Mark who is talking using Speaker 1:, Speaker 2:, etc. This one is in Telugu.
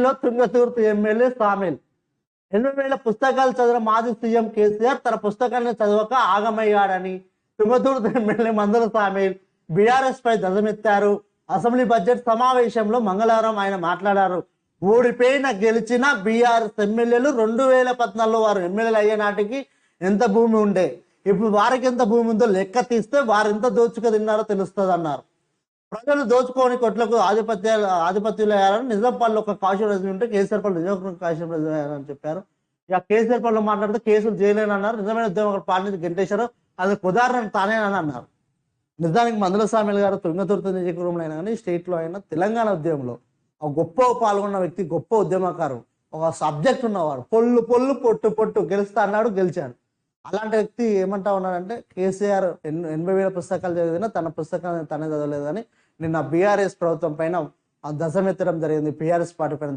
Speaker 1: లో తుంగతుర్తి ఎమ్మెల్యే సామిల్. 8,000 పుస్తకాలు చదివిన మాజీ సీఎం కేసీఆర్ తన పుస్తకాన్ని చదవక ఆగమయ్యాడని తుంగతుర్తి ఎమ్మెల్యే మందుల సామిల్ బీఆర్ఎస్ పై ధ్వజమెత్తారు. అసెంబ్లీ బడ్జెట్ సమావేశంలో మంగళవారం ఆయన మాట్లాడారు. ఓడిపోయిన గెలిచిన బీఆర్ఎస్ ఎమ్మెల్యేలు 2014 వారు ఎమ్మెల్యేలు అయ్యే నాటికి ఎంత భూమి ఉండే, ఇప్పుడు వారికి ఎంత భూమి ఉందో లెక్క తీస్తే వారు ఎంత దోచుకు తిన్నారో తెలుస్తుంది అన్నారు. ప్రజలు దోచుకోని కొట్లకు ఆధిపత్యులు అయ్యారని నిజాంపల్లి ఒక కాశీ రోజు ఉంటే కేసీఆర్పల్లి నిజాం కాశీ రోజు అయ్యారని చెప్పారు. ఇక కేసీఆర్పల్లిలో మాట్లాడితే కేసులు చేయలేనన్నారు. నిజమైన ఉద్యమం పార్టీ నుంచి గెంటేశారు, అది ఉదాహరణ తానేనని అన్నారు. నిజానికి మందుల సామిల్ గారు తుంగతుర్తి నియోజకవర్గంలో అయినా కానీ స్టేట్లో అయినా తెలంగాణ ఉద్యమంలో ఒక గొప్ప పాల్గొన్న వ్యక్తి, గొప్ప ఉద్యమకారు, ఒక సబ్జెక్ట్ ఉన్నవాడు. పొల్లు పొల్లు పొట్టు పొట్టు గెలుస్తా అన్నాడు, గెలిచాడు. అలాంటి వ్యక్తి ఏమంటా ఉన్నాడంటే కేసీఆర్ 80,000 పుస్తకాలు చదివినా తన పుస్తకాన్ని తనే చదవలేదు అని నిన్న బీఆర్ఎస్ ప్రభుత్వం పైన ధ్వజమెత్తడం జరిగింది. బీఆర్ఎస్ పార్టీ పైన